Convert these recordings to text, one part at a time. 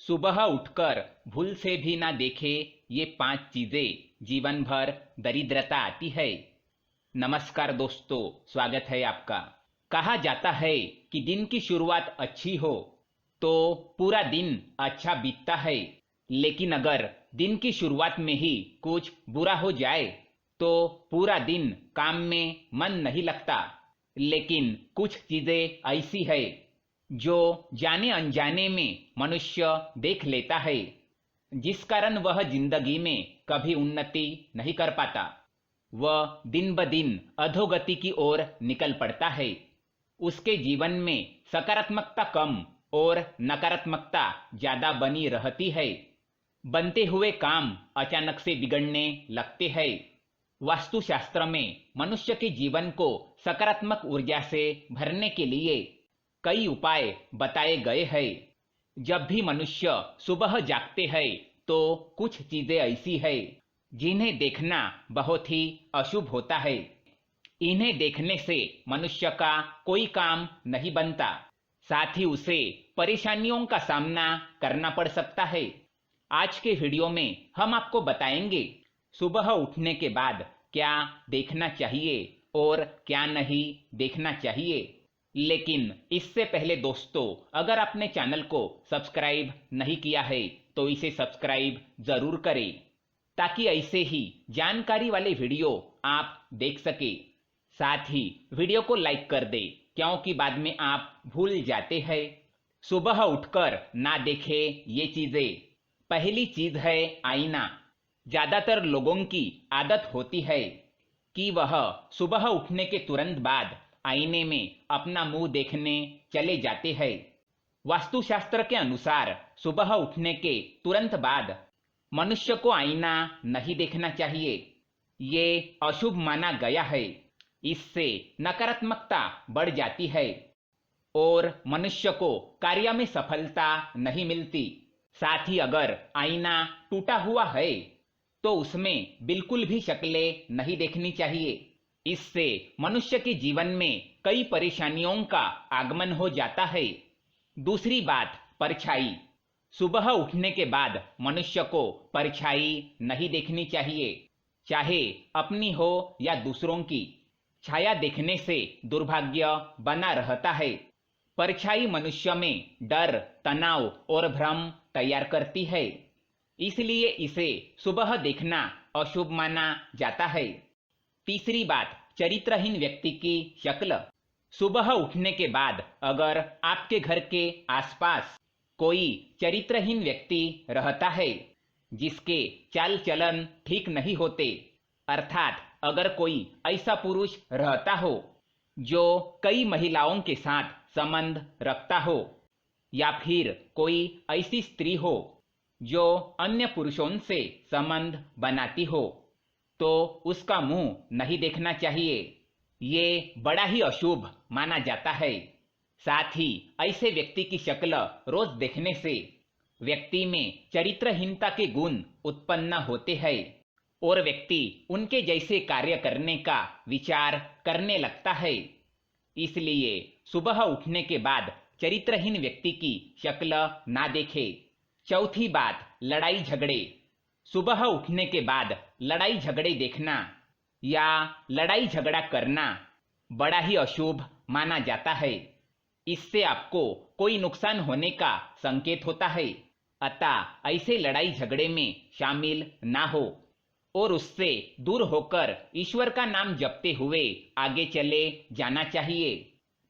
सुबह उठकर भूल से भी ना देखे ये 5 चीजें जीवन भर दरिद्रता आती है। नमस्कार दोस्तों, स्वागत है आपका। कहा जाता है कि दिन की शुरुआत अच्छी हो तो पूरा दिन अच्छा बीतता है, लेकिन अगर दिन की शुरुआत में ही कुछ बुरा हो जाए तो पूरा दिन काम में मन नहीं लगता। लेकिन कुछ चीजें ऐसी है जो जाने अनजाने में मनुष्य देख लेता है, जिस कारण वह जिंदगी में कभी उन्नति नहीं कर पाता। वह दिन ब दिन अधोगति की ओर निकल पड़ता है। उसके जीवन में सकारात्मकता कम और नकारात्मकता ज्यादा बनी रहती है। बनते हुए काम अचानक से बिगड़ने लगते हैं। वास्तुशास्त्र में मनुष्य के जीवन को सकारात्मक ऊर्जा से भरने के लिए कई उपाय बताए गए हैं। जब भी मनुष्य सुबह जागते हैं तो कुछ चीजें ऐसी है जिन्हें देखना बहुत ही अशुभ होता है। इन्हें देखने से मनुष्य का कोई काम नहीं बनता, साथ ही उसे परेशानियों का सामना करना पड़ सकता है। आज के वीडियो में हम आपको बताएंगे सुबह उठने के बाद क्या देखना चाहिए और क्या नहीं देखना चाहिए। लेकिन इससे पहले दोस्तों, अगर आपने चैनल को सब्सक्राइब नहीं किया है तो इसे सब्सक्राइब जरूर करें, ताकि ऐसे ही जानकारी वाले वीडियो आप देख सके। साथ ही वीडियो को लाइक कर दे, क्योंकि बाद में आप भूल जाते हैं। सुबह उठकर ना देखे ये चीजें। पहली चीज है आईना। ज्यादातर लोगों की आदत होती है कि वह सुबह उठने के तुरंत बाद आईने में अपना मुंह देखने चले जाते हैं। वास्तुशास्त्र के अनुसार सुबह उठने के तुरंत बाद मनुष्य को आईना नहीं देखना चाहिए। ये अशुभ माना गया है। इससे नकारात्मकता बढ़ जाती है और मनुष्य को कार्य में सफलता नहीं मिलती। साथ ही अगर आईना टूटा हुआ है तो उसमें बिल्कुल भी शक्लें नहीं देखनी चाहिए। इससे मनुष्य के जीवन में कई परेशानियों का आगमन हो जाता है। दूसरी बात, परछाई। सुबह उठने के बाद मनुष्य को परछाई नहीं देखनी चाहिए, चाहे अपनी हो या दूसरों की। छाया देखने से दुर्भाग्य बना रहता है। परछाई मनुष्य में डर, तनाव और भ्रम तैयार करती है, इसलिए इसे सुबह देखना अशुभ माना जाता है। तीसरी बात, चरित्रहीन व्यक्ति की शक्ल। सुबह उठने के बाद अगर आपके घर के आसपास कोई चरित्रहीन व्यक्ति रहता है, जिसके चाल चलन ठीक नहीं होते, अर्थात अगर कोई ऐसा पुरुष रहता हो जो कई महिलाओं के साथ संबंध रखता हो, या फिर कोई ऐसी स्त्री हो जो अन्य पुरुषों से संबंध बनाती हो, तो उसका मुंह नहीं देखना चाहिए। ये बड़ा ही अशुभ माना जाता है। साथ ही ऐसे व्यक्ति की शक्ल रोज देखने से व्यक्ति में चरित्रहीनता के गुण उत्पन्न होते हैं और व्यक्ति उनके जैसे कार्य करने का विचार करने लगता है। इसलिए सुबह उठने के बाद चरित्रहीन व्यक्ति की शक्ल ना देखे। चौथी बात, लड़ाई झगड़े। सुबह उठने के बाद लड़ाई झगड़े देखना या लड़ाई झगड़ा करना बड़ा ही अशुभ माना जाता है। इससे आपको कोई नुकसान होने का संकेत होता है, अतः ऐसे लड़ाई झगड़े में शामिल ना हो और उससे दूर होकर ईश्वर का नाम जपते हुए आगे चले जाना चाहिए।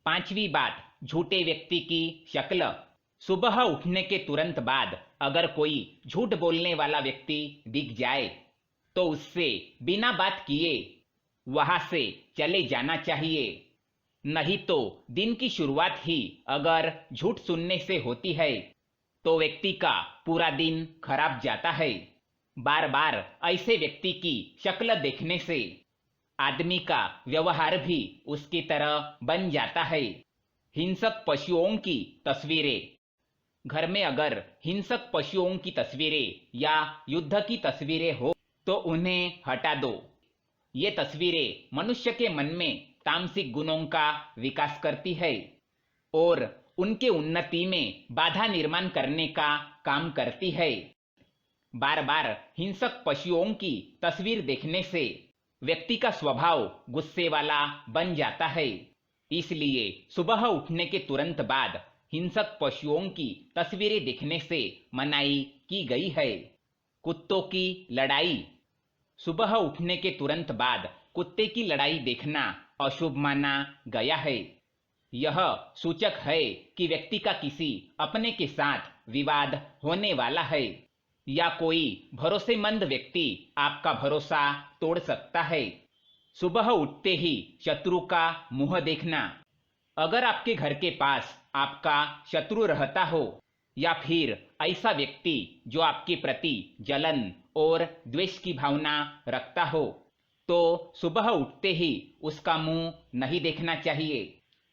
पांचवी बात, झूठे व्यक्ति की शक्ल। सुबह उठने के तुरंत बाद अगर कोई झूठ बोलने वाला व्यक्ति दिख जाए तो उससे बिना बात किए वहां से चले जाना चाहिए। नहीं तो दिन की शुरुआत ही अगर झूठ सुनने से होती है तो व्यक्ति का पूरा दिन खराब जाता है। बार बार ऐसे व्यक्ति की शक्ल देखने से आदमी का व्यवहार भी उसकी तरह बन जाता है। हिंसक पशुओं की तस्वीरें। घर में अगर हिंसक पशुओं की तस्वीरें या युद्ध की तस्वीरें हो तो उन्हें हटा दो। ये तस्वीरें मनुष्य के मन में तामसिक गुणों का विकास करती है और उनके उन्नति में बाधा निर्माण करने का काम करती है। बार बार हिंसक पशुओं की तस्वीर देखने से व्यक्ति का स्वभाव गुस्से वाला बन जाता है। इसलिए सुबह उठने के तुरंत बाद हिंसक पशुओं की तस्वीरें देखने से मनाही की गई है। कुत्तों की लड़ाई। सुबह उठने के तुरंत बाद कुत्ते की लड़ाई देखना अशुभ माना गया है। यह सूचक है कि व्यक्ति का किसी अपने के साथ विवाद होने वाला है या कोई भरोसेमंद व्यक्ति आपका भरोसा तोड़ सकता है। सुबह उठते ही शत्रु का मुंह देखना। अगर आपके घर के पास आपका शत्रु रहता हो या फिर ऐसा व्यक्ति जो आपके प्रति जलन और द्वेष की भावना रखता हो, तो सुबह उठते ही उसका मुंह नहीं देखना चाहिए,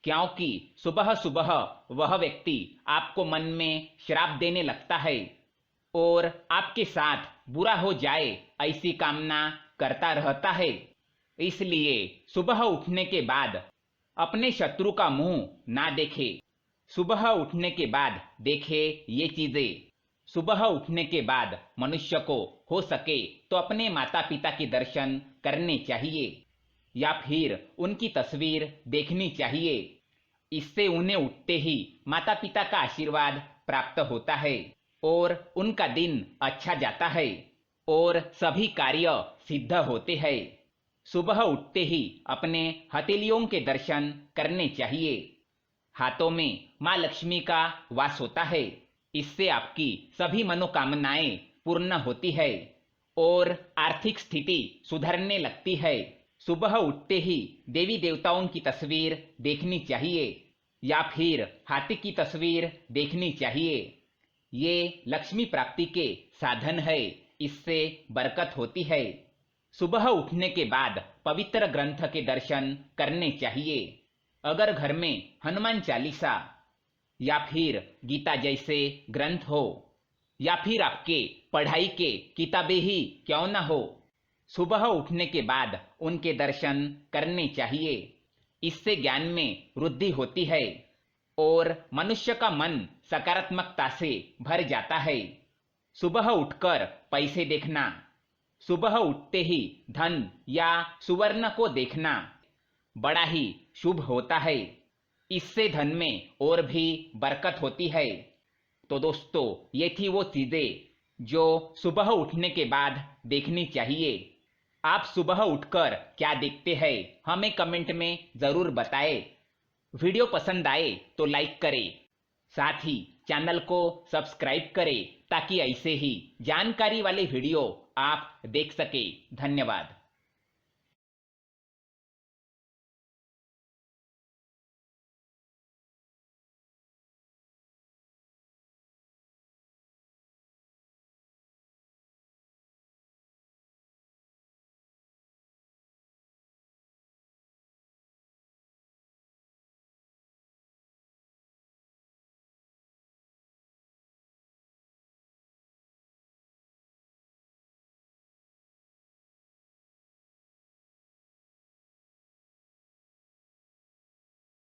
क्योंकि सुबह सुबह वह व्यक्ति आपको मन में श्राप देने लगता है और आपके साथ बुरा हो जाए ऐसी कामना करता रहता है। इसलिए सुबह उठने के बाद अपने शत्रु का मुंह ना देखे। सुबह उठने के बाद देखे ये चीजें। सुबह उठने के बाद मनुष्य को हो सके तो अपने माता पिता के दर्शन करने चाहिए या फिर उनकी तस्वीर देखनी चाहिए। इससे उन्हें उठते ही माता पिता का आशीर्वाद प्राप्त होता है और उनका दिन अच्छा जाता है और सभी कार्य सिद्ध होते हैं। सुबह उठते ही अपने हथेलियों के दर्शन करने चाहिए। हाथों में माँ लक्ष्मी का वास होता है। इससे आपकी सभी मनोकामनाएं पूर्ण होती है और आर्थिक स्थिति सुधरने लगती है। सुबह उठते ही देवी देवताओं की तस्वीर देखनी चाहिए या फिर हाथी की तस्वीर देखनी चाहिए। ये लक्ष्मी प्राप्ति के साधन है, इससे बरकत होती है। सुबह उठने के बाद पवित्र ग्रंथ के दर्शन करने चाहिए। अगर घर में हनुमान चालीसा या फिर गीता जैसे ग्रंथ हो या फिर आपके पढ़ाई के किताबें ही क्यों न हो, सुबह उठने के बाद उनके दर्शन करने चाहिए। इससे ज्ञान में वृद्धि होती है और मनुष्य का मन सकारात्मकता से भर जाता है। सुबह उठकर पैसे देखना। सुबह उठते ही धन या सुवर्ण को देखना बड़ा ही शुभ होता है। इससे धन में और भी बरकत होती है। तो दोस्तों, ये थी वो चीजें जो सुबह उठने के बाद देखनी चाहिए। आप सुबह उठकर क्या देखते हैं, हमें कमेंट में जरूर बताएं। वीडियो पसंद आए तो लाइक करें, साथ ही चैनल को सब्सक्राइब करें ताकि ऐसे ही जानकारी वाले वीडियो आप देख सके। धन्यवाद।